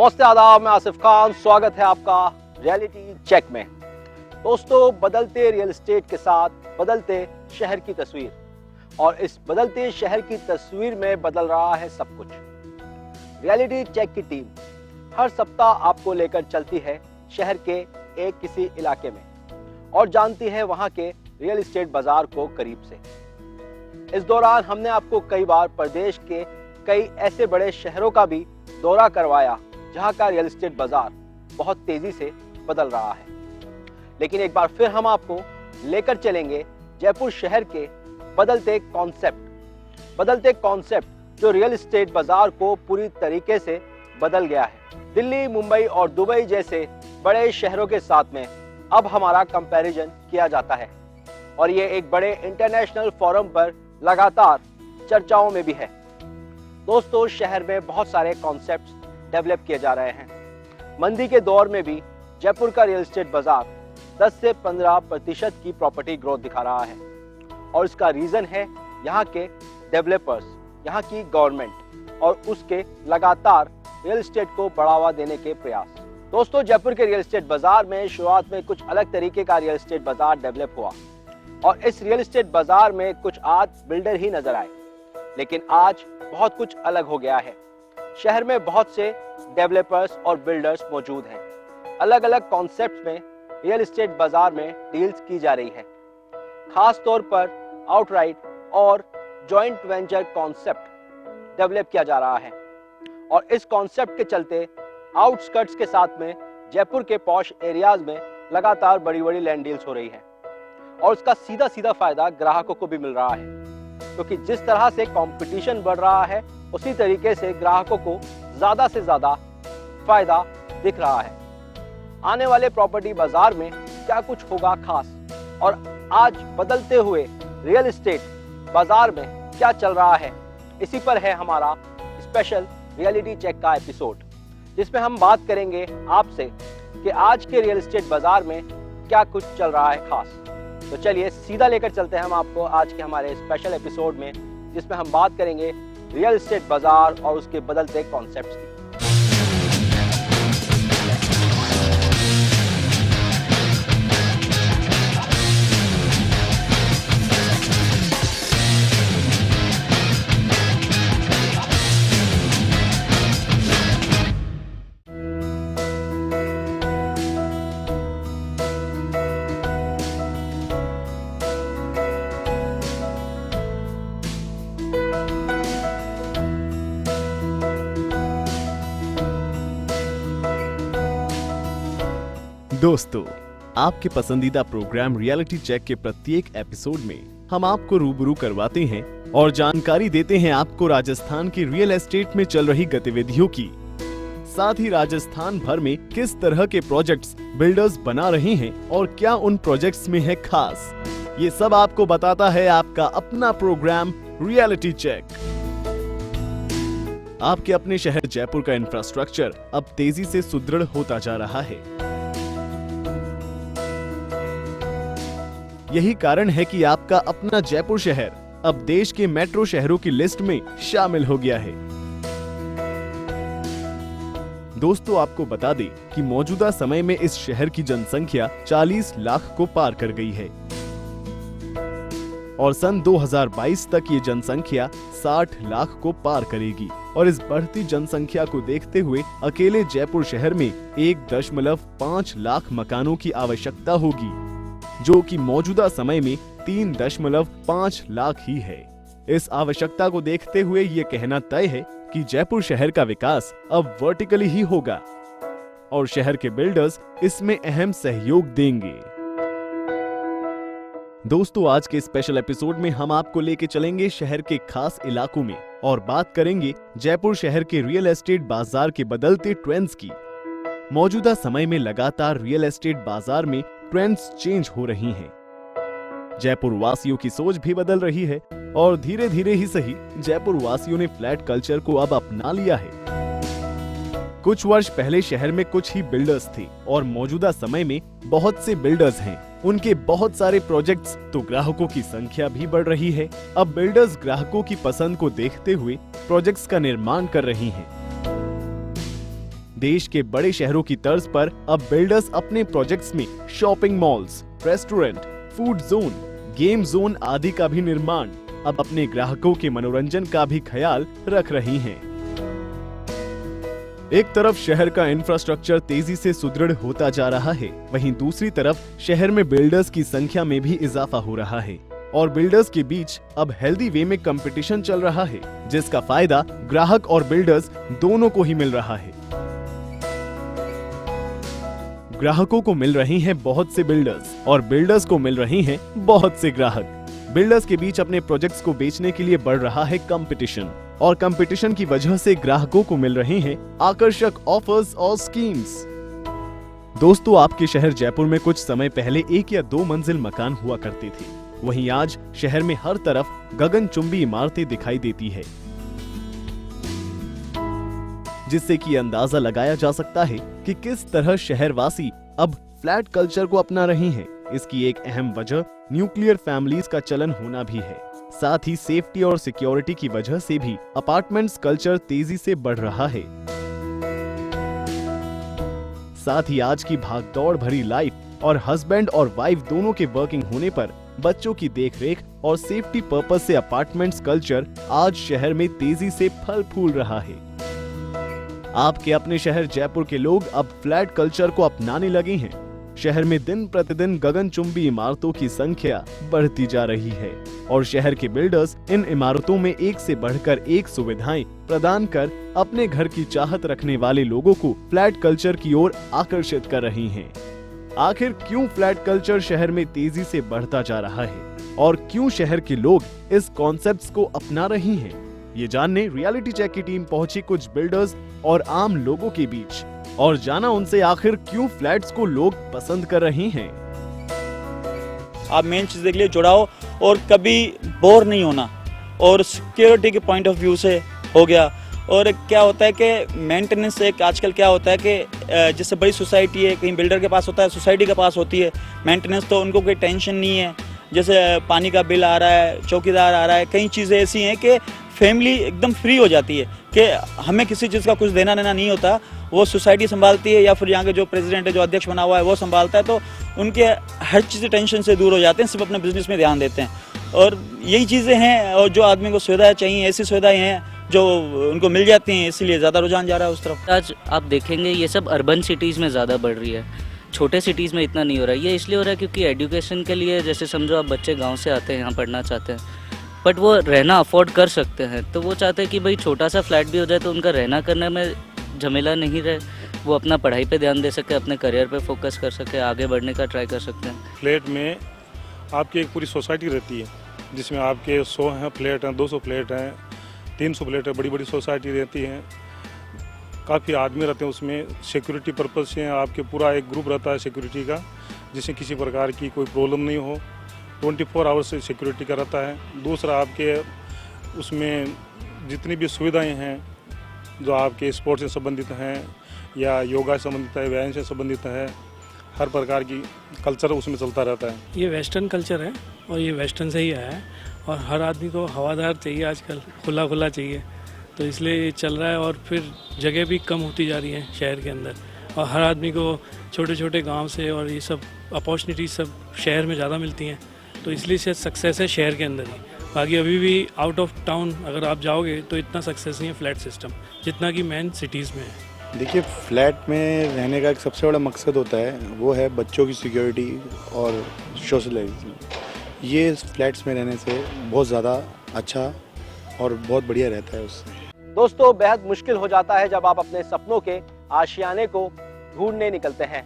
नमस्ते आदाब, मैं आसिफ खान। स्वागत है आपका रियलिटी चेक में। दोस्तों, बदलते रियल एस्टेट के साथ बदलते शहर की तस्वीर, और इस बदलते शहर की तस्वीर में बदल रहा है सब कुछ। रियलिटी चेक की टीम हर सप्ताह आपको लेकर चलती है शहर के एक किसी इलाके में और जानती है वहां के रियल एस्टेट बाजार को करीब से। इस दौरान हमने आपको कई बार प्रदेश के कई ऐसे बड़े शहरों का भी दौरा करवाया जहां का रियल एस्टेट बाजार बहुत तेजी से बदल रहा है। लेकिन एक बार फिर हम आपको लेकर चलेंगे जयपुर शहर के बदलते कॉन्सेप्ट जो रियल एस्टेट बाजार को पूरी तरीके से बदल गया है। दिल्ली, मुंबई और दुबई जैसे बड़े शहरों के साथ में अब हमारा कंपैरिजन किया जाता है और ये एक बड़े इंटरनेशनल फोरम पर लगातार चर्चाओं में भी है। दोस्तों, शहर में बहुत सारे कॉन्सेप्ट्स डेवलप किए जा रहे हैं। मंदी के दौर में भी जयपुर का रियल एस्टेट बाजार 10 से 15% की प्रॉपर्टी ग्रोथ दिखा रहा है और इसका रीजन है यहाँ के डेवलपर्स, यहाँ की गवर्नमेंट और उसके लगातार रियल एस्टेट को बढ़ावा देने के प्रयास। दोस्तों, जयपुर के रियल एस्टेट बाजार में शुरुआत में कुछ अलग तरीके का रियल एस्टेट बाजार डेवलप हुआ और इस रियल एस्टेट बाजार में कुछ आज बिल्डर ही नजर आए, लेकिन आज बहुत कुछ अलग हो गया है। शहर में बहुत से डेवलपर्स और बिल्डर्स मौजूद हैं। अलग अलग कॉन्सेप्ट्स में रियल एस्टेट बाजार में डील्स की जा रही है। खास तौर पर आउटराइट और जॉइंट वेंचर कॉन्सेप्ट डेवलप किया जा रहा है और इस कॉन्सेप्ट के चलते आउटस्कर्ट्स के साथ में जयपुर के पॉश एरियाज में लगातार बड़ी बड़ी लैंड डील्स हो रही है और उसका सीधा सीधा फायदा ग्राहकों को भी मिल रहा है, क्योंकि जिस तरह से कंपटीशन बढ़ रहा है उसी तरीके से ग्राहकों को ज्यादा से ज्यादा फायदा दिख रहा है। आने वाले प्रॉपर्टी बाजार में क्या कुछ होगा खास, और आज बदलते हुए रियल एस्टेट बाजार में क्या चल रहा है, इसी पर है हमारा स्पेशल रियलिटी चेक का एपिसोड, जिसमें हम बात करेंगे आपसे कि आज के रियल एस्टेट बाजार में क्या कुछ चल रहा है खास। तो चलिए सीधा लेकर चलते हैं हम आपको आज के हमारे स्पेशल एपिसोड में, जिसमें हम बात करेंगे रियल एस्टेट बाजार और उसके बदलते कॉन्सेप्ट्स की। दोस्तों, आपके पसंदीदा प्रोग्राम रियलिटी चेक के प्रत्येक एपिसोड में हम आपको रूबरू करवाते हैं और जानकारी देते हैं आपको राजस्थान की रियल एस्टेट में चल रही गतिविधियों की। साथ ही राजस्थान भर में किस तरह के प्रोजेक्ट्स बिल्डर्स बना रहे हैं और क्या उन प्रोजेक्ट्स में है खास, ये सब आपको बताता है आपका अपना प्रोग्राम रियलिटी चेक। आपके अपने शहर जयपुर का इंफ्रास्ट्रक्चर अब तेजी से सुदृढ़ होता जा रहा है। यही कारण है कि आपका अपना जयपुर शहर अब देश के मेट्रो शहरों की लिस्ट में शामिल हो गया है। दोस्तों, आपको बता दें कि मौजूदा समय में इस शहर की जनसंख्या 40 लाख को पार कर गई है और सन 2022 तक ये जनसंख्या 60 लाख को पार करेगी। और इस बढ़ती जनसंख्या को देखते हुए अकेले जयपुर शहर में 1.5 लाख मकानों की आवश्यकता होगी, जो कि मौजूदा समय में 3.5 लाख ही है। इस आवश्यकता को देखते हुए ये कहना तय है कि जयपुर शहर का विकास अब वर्टिकली ही होगा और शहर के बिल्डर्स इसमें अहम सहयोग देंगे। दोस्तों, आज के स्पेशल एपिसोड में हम आपको लेके चलेंगे शहर के खास इलाकों में और बात करेंगे जयपुर शहर के रियल एस्टेट बाजार के बदलते ट्रेंड्स की। मौजूदा समय में लगातार रियल एस्टेट बाजार में ट्रेंड्स चेंज हो रही हैं। जयपुर वासियों की सोच भी बदल रही है और धीरे धीरे ही सही जयपुर वासियों ने फ्लैट कल्चर को अब अपना लिया है। कुछ वर्ष पहले शहर में कुछ ही बिल्डर्स थे और मौजूदा समय में बहुत से बिल्डर्स हैं। उनके बहुत सारे प्रोजेक्ट्स, तो ग्राहकों की संख्या भी बढ़ रही है। अब बिल्डर्स ग्राहकों की पसंद को देखते हुए प्रोजेक्ट्स का निर्माण कर रही हैं। देश के बड़े शहरों की तर्ज पर अब बिल्डर्स अपने प्रोजेक्ट्स में shopping malls, restaurant, food zone, game zone आदि का भी निर्माण अब अपने ग्राहकों के मनोरंजन का भी ख्याल रख रही हैं। एक तरफ शहर का इंफ्रास्ट्रक्चर तेजी से सुदृढ़ होता जा रहा है, वहीं दूसरी तरफ शहर में बिल्डर्स की संख्या में भी इजाफा हो रहा है और बिल्डर्स के बीच अब हेल्दी वे में कंपटीशन चल रहा है, जिसका फायदा ग्राहक और बिल्डर्स दोनों को ही मिल रहा है। ग्राहकों को मिल रहे हैं बहुत से बिल्डर्स और बिल्डर्स को मिल रहे हैं बहुत से ग्राहक। बिल्डर्स के बीच अपने प्रोजेक्ट्स को बेचने के लिए बढ़ रहा है कंपटीशन और कंपटीशन की वजह से ग्राहकों को मिल रहे हैं आकर्षक ऑफर्स और स्कीम्स। दोस्तों, आपके शहर जयपुर में कुछ समय पहले 1 या 2 मंजिल मकान हुआ करते थे, वहीं आज शहर में हर तरफ गगनचुंबी इमारतें दिखाई देती है, जिससे कि अंदाजा लगाया जा सकता है कि किस तरह शहरवासी अब फ्लैट कल्चर को अपना रहे हैं। इसकी एक अहम वजह न्यूक्लियर फैमिलीज का चलन होना भी है। साथ ही सेफ्टी और सिक्योरिटी की वजह से भी अपार्टमेंट्स कल्चर तेजी से बढ़ रहा है। साथ ही आज की भागदौड़ भरी लाइफ और हस्बैंड और वाइफ दोनों के वर्किंग होने पर बच्चों की देखरेख और सेफ्टी पर्पस से अपार्टमेंट्स कल्चर आज शहर में तेजी से फल फूल रहा है। आपके अपने शहर जयपुर के लोग अब फ्लैट कल्चर को अपनाने लगे हैं। शहर में दिन प्रतिदिन गगनचुंबी इमारतों की संख्या बढ़ती जा रही है और शहर के बिल्डर्स इन इमारतों में एक से बढ़कर एक सुविधाएं प्रदान कर अपने घर की चाहत रखने वाले लोगों को फ्लैट कल्चर की ओर आकर्षित कर रही हैं। आखिर क्यों फ्लैट कल्चर शहर में तेजी से बढ़ता जा रहा है और क्यों शहर के लोग इस कॉन्सेप्ट्स को अपना रही हैं? ये जानने रियलिटी चेक की टीम पहुंची कुछ बिल्डर्स और आम लोगों के बीच और जाना उनसे आखिर क्यों फ्लैट्स को लोग पसंद कर रहे हैं। आप मेन चीज देख लिए जुड़ाव और कभी बोर नहीं होना और सिक्योरिटी के पॉइंट ऑफ व्यू से हो गया। और क्या होता है कि मेंटेनेंस एक आजकल क्या होता है कि जैसे बड़ी सोसाइटी है, कहीं बिल्डर के पास होता है, सोसाइटी के पास होती है मेंटेनेंस, तो उनको कोई टेंशन नहीं है। जैसे पानी का बिल आ रहा है, चौकीदार आ रहा है, कई चीज़ें ऐसी हैं कि फैमिली एकदम फ्री हो जाती है कि हमें किसी चीज़ का कुछ देना लेना नहीं होता। वो सोसाइटी संभालती है या फिर यहाँ के जो प्रेसिडेंट है, जो अध्यक्ष बना हुआ है, वो संभालता है, तो उनके हर चीज़ टेंशन से दूर हो जाते हैं, सिर्फ अपने बिजनेस में ध्यान देते हैं। और यही चीज़ें हैं और जो आदमी को सुविधाएं चाहिए, ऐसी सुविधाएं हैं जो उनको मिल जाती हैं, इसीलिए ज़्यादा रुझान जा रहा है उस तरफ। आज आप देखेंगे ये सब अर्बन सिटीज़ में ज़्यादा बढ़ रही है, छोटे सिटीज़ में इतना नहीं हो रहा है। ये इसलिए हो रहा है क्योंकि एजुकेशन के लिए, जैसे समझो आप बच्चे गांव से आते हैं, यहाँ पढ़ना चाहते हैं, बट वो रहना अफोर्ड कर सकते हैं, तो वो चाहते हैं कि भाई छोटा सा फ्लैट भी हो जाए तो उनका रहना करने में झमेला नहीं रहे, वो अपना पढ़ाई पे ध्यान दे सके, अपने करियर पे फोकस कर सके, आगे बढ़ने का ट्राई कर सकते हैं। फ्लैट में आपकी एक पूरी सोसाइटी रहती है, जिसमें आपके 100 हैं फ्लैट हैं, 200 फ्लैट हैं, 300 फ्लैट है, बड़ी बड़ी सोसाइटी रहती है, काफ़ी आदमी रहते हैं उसमें। सिक्योरिटी पर्पज़ से आपके पूरा एक ग्रुप रहता है सिक्योरिटी का, जिससे किसी प्रकार की कोई प्रॉब्लम नहीं हो, 24 आवर्स से सिक्योरिटी का रहता है। दूसरा, आपके उसमें जितनी भी सुविधाएं हैं जो आपके स्पोर्ट्स से संबंधित हैं या योगा से संबंधित है, व्यायाम से संबंधित है, हर प्रकार की कल्चर उसमें चलता रहता है। ये वेस्टर्न कल्चर है और ये वेस्टर्न से ही आया है और हर आदमी को हवादार चाहिए, आजकल खुला खुला चाहिए, तो इसलिए ये चल रहा है। और फिर जगह भी कम होती जा रही है शहर के अंदर और हर आदमी को छोटे छोटे गांव से और ये सब अपॉर्चुनिटीज सब शहर में ज़्यादा मिलती हैं, तो इसलिए शायद सक्सेस है शहर के अंदर ही। बाकी अभी भी आउट ऑफ टाउन अगर आप जाओगे तो इतना सक्सेस नहीं है फ्लैट सिस्टम जितना कि मेन सिटीज़ में है। देखिए, फ्लैट में रहने का एक सबसे बड़ा मकसद होता है, वो है बच्चों की सिक्योरिटी और सोशलाइजेशन। ये फ्लैट्स में रहने से बहुत ज़्यादा अच्छा और बहुत बढ़िया रहता है उससे। दोस्तों, बेहद मुश्किल हो जाता है जब आप अपने सपनों के आशियाने को ढूंढने निकलते हैं।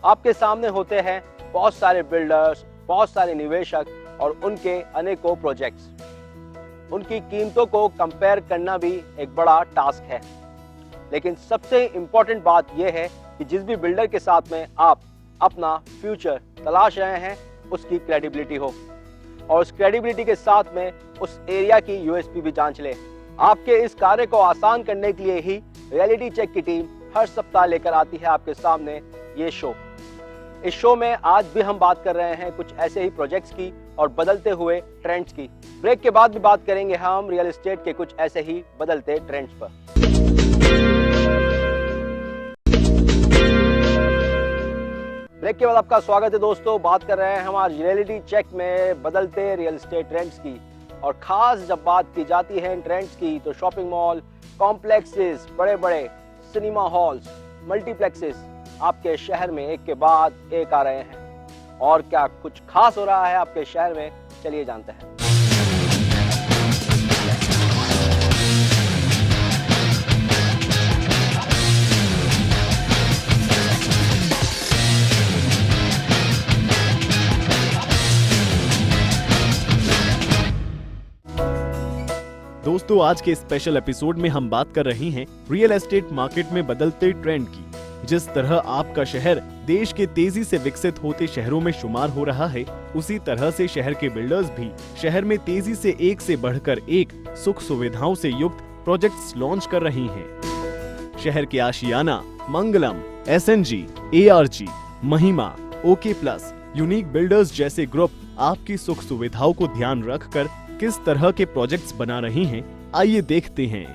आपके सामने होते हैं बहुत सारे बिल्डर्स, बहुत सारे निवेशक और उनके अनेकों प्रोजेक्ट्स। उनकी कीमतों को कंपेयर करना भी एक बड़ा टास्क है, लेकिन सबसे इम्पोर्टेंट बात यह है कि जिस भी बिल्डर के साथ में आप अपना फ्यूचर तलाश रहे हैं उसकी क्रेडिबिलिटी हो और उस क्रेडिबिलिटी के साथ में उस एरिया की यूएसपी भी जांच ले। आपके इस कार्य को आसान करने के लिए ही रियलिटी चेक की टीम हर सप्ताह लेकर आती है आपके सामने ये शो। इस शो में आज भी हम बात कर रहे हैं कुछ ऐसे ही प्रोजेक्ट्स की और बदलते हुए ट्रेंड्स की। ब्रेक के बाद भी बात करेंगे हम रियल एस्टेट के कुछ ऐसे ही बदलते ट्रेंड्स पर। ब्रेक के बाद आपका स्वागत है दोस्तों। बात कर रहे हैं हम आज रियलिटी चेक में बदलते रियल एस्टेट ट्रेंड्स की, और खास जब बात की जाती है इन ट्रेंड्स की तो शॉपिंग मॉल, कॉम्प्लेक्सेस, बड़े बड़े सिनेमा हॉल्स, मल्टीप्लेक्सेस आपके शहर में एक के बाद एक आ रहे हैं। और क्या कुछ खास हो रहा है आपके शहर में, चलिए जानते हैं। दोस्तों, आज के स्पेशल एपिसोड में हम बात कर रहे हैं रियल एस्टेट मार्केट में बदलते ट्रेंड की। जिस तरह आपका शहर देश के तेजी से विकसित होते शहरों में शुमार हो रहा है, उसी तरह से शहर के बिल्डर्स भी शहर में तेजी से एक से बढ़कर एक सुख सुविधाओं से युक्त प्रोजेक्ट्स लॉन्च कर रही हैं। शहर के आशियाना, मंगलम, SNG, ARG, महिमा, OK प्लस, यूनिक बिल्डर्स जैसे ग्रुप आपकी सुख सुविधाओं को ध्यान रखकर किस तरह के प्रोजेक्ट्स बना रही हैं, आइए देखते हैं।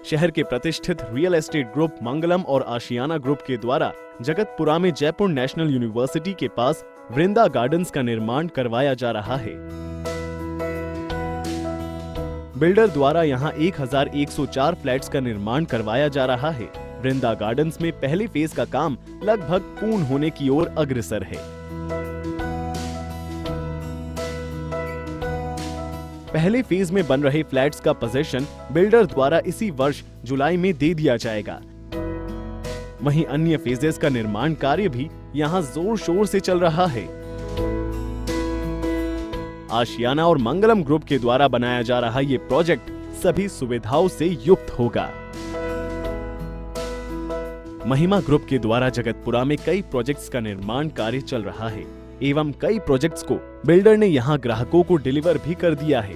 शहर के प्रतिष्ठित रियल एस्टेट ग्रुप मंगलम और आशियाना ग्रुप के द्वारा जगतपुरा में जयपुर नेशनल यूनिवर्सिटी के पास वृंदा गार्डन्स का निर्माण करवाया जा रहा है। बिल्डर द्वारा यहां 1104 फ्लैट्स का निर्माण करवाया जा रहा है। वृंदा गार्डन्स में पहले फेज का काम लगभग पूर्ण होने की ओर अग्रसर है। पहले फेज में बन रहे फ्लैट्स का पोजीशन बिल्डर द्वारा इसी वर्ष जुलाई में दे दिया जाएगा। वहीं अन्य फेजेस का निर्माण कार्य भी यहां जोर शोर से चल रहा है। आशियाना और मंगलम ग्रुप के द्वारा बनाया जा रहा ये प्रोजेक्ट सभी सुविधाओं से युक्त होगा। महिमा ग्रुप के द्वारा जगतपुरा में कई प्रोजेक्ट्स का निर्माण कार्य चल रहा है एवं कई प्रोजेक्ट्स को बिल्डर ने यहां ग्राहकों को डिलीवर भी कर दिया है।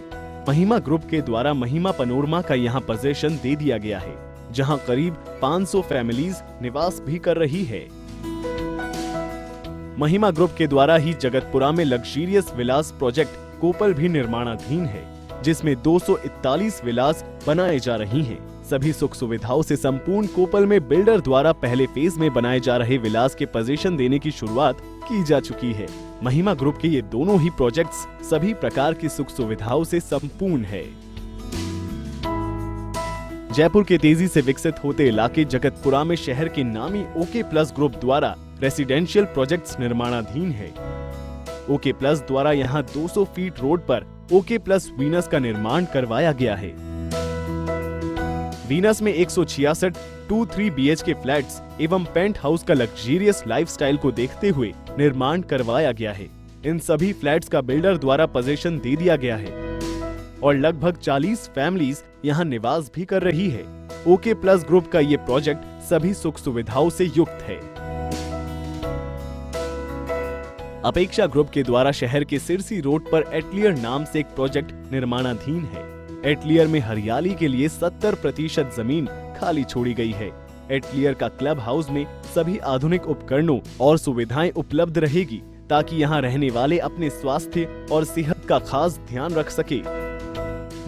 महिमा ग्रुप के द्वारा महिमा पनोरमा का यहां पोजीशन दे दिया गया है, जहां करीब 500 फैमिलीज निवास भी कर रही है। महिमा ग्रुप के द्वारा ही जगतपुरा में लग्जरियस विलास प्रोजेक्ट कोपल भी निर्माणाधीन है, जिसमें 241 विलास बनाए जा रही हैं। सभी सुख सुविधाओं से संपूर्ण कोपल में बिल्डर द्वारा पहले फेज में बनाए जा रहे विलास के पोजीशन देने की शुरुआत की जा चुकी है। महिमा ग्रुप के ये दोनों ही प्रोजेक्ट्स सभी प्रकार की सुख सुविधाओं से संपूर्ण है। जयपुर के तेजी से विकसित होते इलाके जगतपुरा में शहर के नामी OK प्लस ग्रुप द्वारा रेसिडेंशियल प्रोजेक्ट्स निर्माणाधीन है। OK प्लस द्वारा यहाँ 200 फीट रोड पर OK प्लस वीनस का निर्माण करवाया गया है। वीनस में 166 2-3 BHK फ्लैट्स एवं पेंट हाउस का लग्जरियस लाइफस्टाइल को देखते हुए निर्माण करवाया गया है। इन सभी फ्लैट्स का बिल्डर द्वारा पोजीशन दे दिया गया है और लगभग 40 फैमिलीज यहां निवास भी कर रही है। OK प्लस ग्रुप का ये प्रोजेक्ट सभी सुख सुविधाओं से युक्त है। अपेक्षा ग्रुप के द्वारा शहर के सिरसी रोड पर एटलियर नाम से एक प्रोजेक्ट निर्माणाधीन है। एटलियर में हरियाली के लिए 70% जमीन खाली छोड़ी गई है। एटलियर का क्लब हाउस में सभी आधुनिक उपकरणों और सुविधाएं उपलब्ध रहेगी, ताकि यहां रहने वाले अपने स्वास्थ्य और सेहत का खास ध्यान रख सके।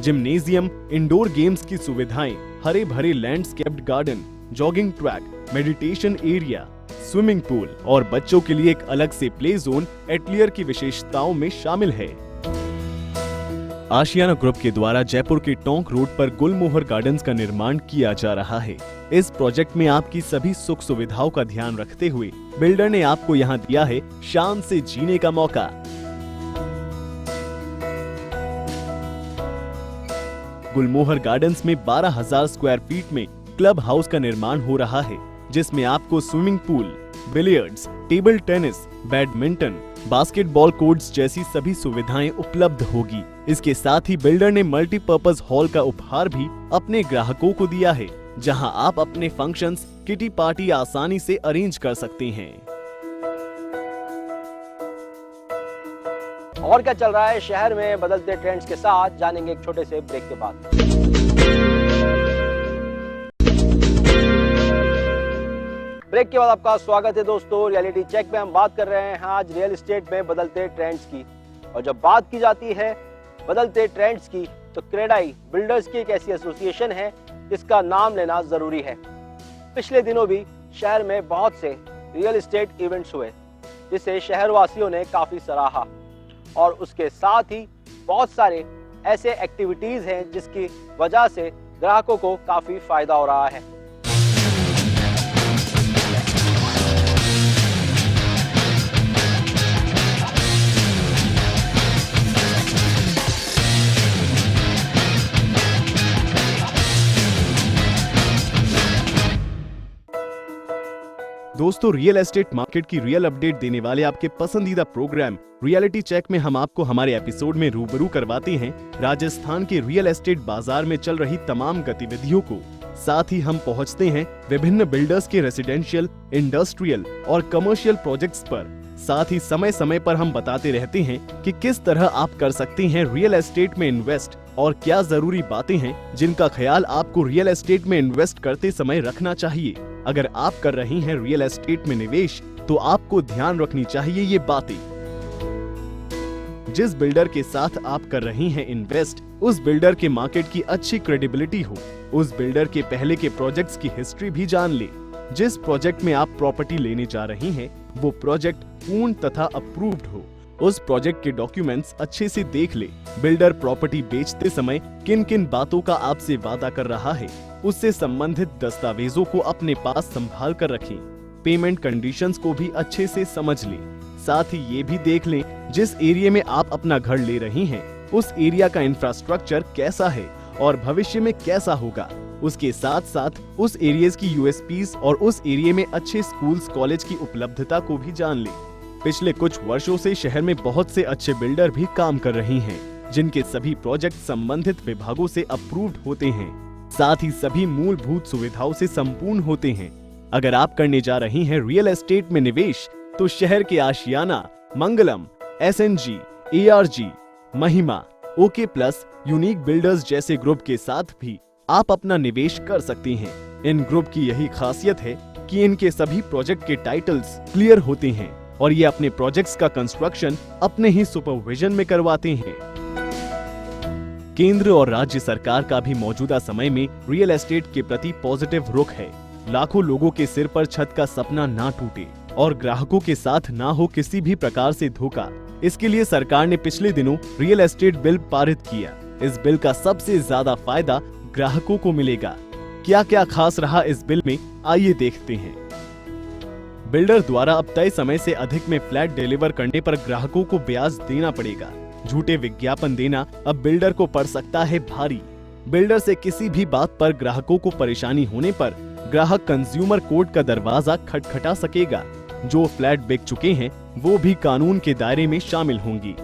जिम्नेजियम, इंडोर गेम्स की सुविधाएं, हरे भरे landscaped garden, jogging track, meditation area, swimming pool और बच्चों के लिए एक अलग से प्ले जोन एटलियर की विशेषताओं में शामिल है। आशियाना ग्रुप के द्वारा जयपुर के टोंक रोड पर गुलमोहर गार्डन्स का निर्माण किया जा रहा है। इस प्रोजेक्ट में आपकी सभी सुख सुविधाओं का ध्यान रखते हुए बिल्डर ने आपको यहां दिया है शान से जीने का मौका। गुलमोहर गार्डन्स में 12,000 स्क्वायर फीट में क्लब हाउस का निर्माण हो रहा है, जिसमें आपको swimming pool, billiards, table tennis, badminton, basketball courts जैसी सभी सुविधाएं उपलब्ध होगी। इसके साथ ही बिल्डर ने मल्टीपर्पज हॉल का उपहार भी अपने ग्राहकों को दिया है, जहां आप अपने फंक्शंस, किटी पार्टी आसानी से अरेंज कर सकते हैं। और क्या चल रहा है शहर में बदलते ट्रेंड्स के साथ, जानेंगे एक छोटे से ब्रेक के बाद। ब्रेक के बाद आपका स्वागत है दोस्तों। रियलिटी चेक में हम बात कर रहे हैं आज रियल एस्टेट में बदलते ट्रेंड्स की, और जब बात की जाती है बदलते ट्रेंड्स की तो क्रेडाई बिल्डर्स की एक ऐसी एसोसिएशन है जिसका नाम लेना जरूरी है। पिछले दिनों भी शहर में बहुत से रियल एस्टेट इवेंट्स हुए जिसे शहरवासियों ने काफ़ी सराहा, और उसके साथ ही बहुत सारे ऐसे एक्टिविटीज़ हैं जिसकी वजह से ग्राहकों को काफ़ी फायदा हो रहा है। दोस्तों, रियल एस्टेट मार्केट की रियल अपडेट देने वाले आपके पसंदीदा प्रोग्राम रियलिटी चेक में हम आपको हमारे एपिसोड में रूबरू करवाते हैं राजस्थान के रियल एस्टेट बाजार में चल रही तमाम गतिविधियों को। साथ ही हम पहुंचते हैं विभिन्न बिल्डर्स के रेसिडेंशियल, इंडस्ट्रियल और कमर्शियल प्रोजेक्ट्स पर। साथ ही समय समय पर हम बताते रहते हैं कि किस तरह आप कर सकते हैं रियल एस्टेट में इन्वेस्ट और क्या जरूरी बातें हैं जिनका ख्याल आपको रियल एस्टेट में इन्वेस्ट करते समय रखना चाहिए। अगर आप कर रही हैं रियल एस्टेट में निवेश तो आपको ध्यान रखनी चाहिए ये बातें। जिस बिल्डर के साथ आप कर रही हैं इन्वेस्ट, उस बिल्डर के मार्केट की अच्छी क्रेडिबिलिटी हो, उस बिल्डर के पहले के प्रोजेक्ट्स की हिस्ट्री भी जान ले। जिस प्रोजेक्ट में आप प्रॉपर्टी लेने जा रही हैं, वो प्रोजेक्ट पूर्ण तथा अप्रूव्ड हो। उस प्रोजेक्ट के डॉक्यूमेंट्स अच्छे से देख ले। बिल्डर प्रॉपर्टी बेचते समय किन किन बातों का आपसे वादा कर रहा है, उससे संबंधित दस्तावेजों को अपने पास संभाल कर रखें। पेमेंट कंडीशंस को भी अच्छे से समझ लें। साथ ही ये भी देख लें जिस एरिया में आप अपना घर ले रही हैं, उस एरिया का इंफ्रास्ट्रक्चर कैसा है और भविष्य में कैसा होगा। उसके साथ साथ उस एरियाज की यूएसपीज और उस एरिया में अच्छे स्कूल्स, कॉलेज की उपलब्धता को भी जान लें। पिछले कुछ वर्षों से शहर में बहुत से अच्छे बिल्डर भी काम कर रही हैं, जिनके सभी प्रोजेक्ट संबंधित विभागों से अप्रूव्ड होते हैं। साथ ही सभी मूलभूत सुविधाओं से संपूर्ण होते हैं। अगर आप करने जा रही हैं रियल एस्टेट में निवेश, तो शहर के आशियाना, मंगलम, SNG, ARG, महिमा, OK प्लस, यूनिक बिल्डर्स जैसे ग्रुप के साथ भी आप अपना निवेश कर सकती हैं। इन ग्रुप की यही खासियत है कि इनके सभी प्रोजेक्ट के टाइटल्स क्लियर होते हैं और ये अपने प्रोजेक्ट्स का कंस्ट्रक्शन अपने ही सुपरविजन में करवाते हैं। केंद्र और राज्य सरकार का भी मौजूदा समय में रियल एस्टेट के प्रति पॉजिटिव रुख है। लाखों लोगों के सिर पर छत का सपना ना टूटे और ग्राहकों के साथ ना हो किसी भी प्रकार से धोखा, इसके लिए सरकार ने पिछले दिनों रियल एस्टेट बिल पारित किया। इस बिल का सबसे ज्यादा फायदा ग्राहकों को मिलेगा। क्या क्या खास रहा इस बिल में, आइए देखते हैं। बिल्डर द्वारा अब तय समय से अधिक में फ्लैट डिलीवर करने पर ग्राहकों को ब्याज देना पड़ेगा। झूठे विज्ञापन देना अब बिल्डर को पड़ सकता है भारी। बिल्डर से किसी भी बात पर ग्राहकों को परेशानी होने पर ग्राहक कंज्यूमर कोर्ट का दरवाजा खटखटा सकेगा। जो फ्लैट बिक चुके हैं वो भी कानून के दायरे में शामिल होंगी।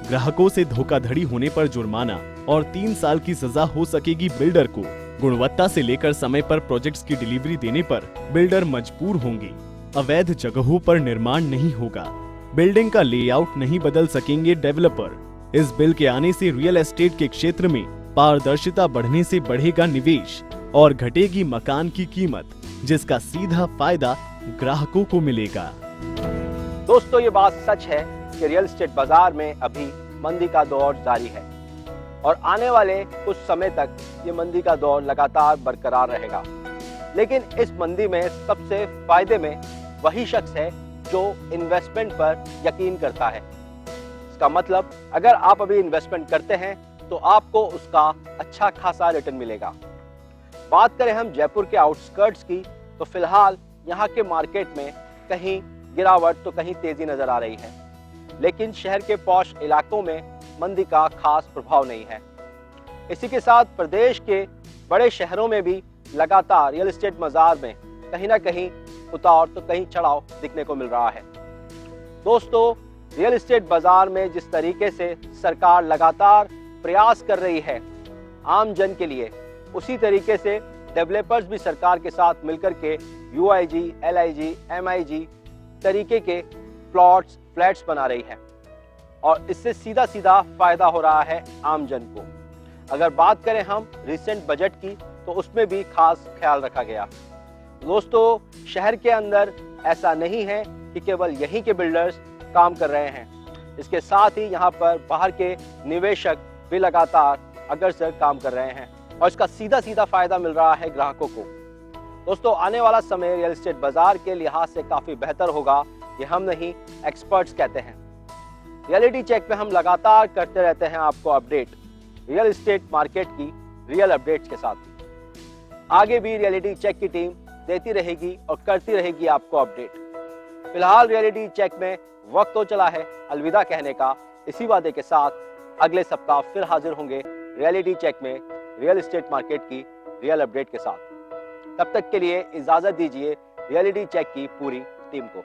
ग्राहकों से धोखाधड़ी होने पर जुर्माना और 3 साल की सजा हो सकेगी बिल्डर को। गुणवत्ता से लेकर समय पर प्रोजेक्ट्स की डिलीवरी देने पर बिल्डर मजबूर होंगे। अवैध जगहों पर निर्माण नहीं होगा। बिल्डिंग का लेआउट नहीं बदल सकेंगे डेवलपर। इस बिल के आने से रियल एस्टेट के क्षेत्र में पारदर्शिता बढ़ने से बढ़ेगा निवेश और घटेगी मकान की कीमत, जिसका सीधा फायदा ग्राहकों को मिलेगा। दोस्तों, ये बात सच है कि रियल एस्टेट बाजार में अभी मंदी का दौर जारी है और आने वाले कुछ समय तक ये मंदी का दौर लगातार बरकरार रहेगा। लेकिन इस मंदी में सबसे फायदे में वही शख्स है जो इन्वेस्टमेंट पर यकीन करता है। इसका मतलब अगर आप अभी इन्वेस्टमेंट करते हैं तो आपको उसका अच्छा खासा रिटर्न मिलेगा। बात करें हम जयपुर के आउटस्कर्ट्स की, तो फिलहाल यहाँ के मार्केट में कहीं गिरावट तो कहीं तेजी नजर आ रही है, लेकिन शहर के पॉश इलाकों में मंदी का खास प्रभाव नहीं है। इसी के साथ प्रदेश के बड़े शहरों में भी लगातार रियल एस्टेट बाजार में कहीं ना कहीं उतार तो कहीं चढ़ाव दिखने को मिल रहा है। दोस्तों, रियल एस्टेट बाजार में जिस तरीके से सरकार लगातार प्रयास कर रही है आम जन के लिए, उसी तरीके से डेवलपर्स भी सरकार के साथ मिलकर के UIG, LIG, MIG तरीके के फ्लैट्स बना रही है और इससे सीधा सीधा फायदा हो रहा है आम जन को। अगर बात करें हम रिसेंट बजट की, तो उसमें भी खास ख्याल रखा गया। दोस्तों, शहर के अंदर ऐसा नहीं है कि केवल यहीं के बिल्डर्स काम कर रहे हैं, इसके साथ ही यहाँ पर बाहर के निवेशक भी लगातार अग्रसर काम कर रहे हैं और इसका सीधा सीधा फायदा मिल रहा है ग्राहकों को। दोस्तों, आने वाला समय रियल एस्टेट बाजार के लिहाज से काफी बेहतर होगा, ये हम नहीं एक्सपर्ट्स कहते हैं। रियलिटी चेक में हम लगातार करते रहते हैं आपको अपडेट रियल एस्टेट मार्केट की रियल अपडेट्स के साथ। आगे भी रियलिटी चेक की टीम देती रहेगी और करती रहेगी आपको अपडेट। फिलहाल रियलिटी चेक में वक्त तो चला है अलविदा कहने का। इसी वादे के साथ अगले सप्ताह फिर हाजिर होंगे रियलिटी चेक में रियल एस्टेट मार्केट की रियल अपडेट के साथ। तब तक के लिए इजाजत दीजिए रियलिटी चेक की पूरी टीम को।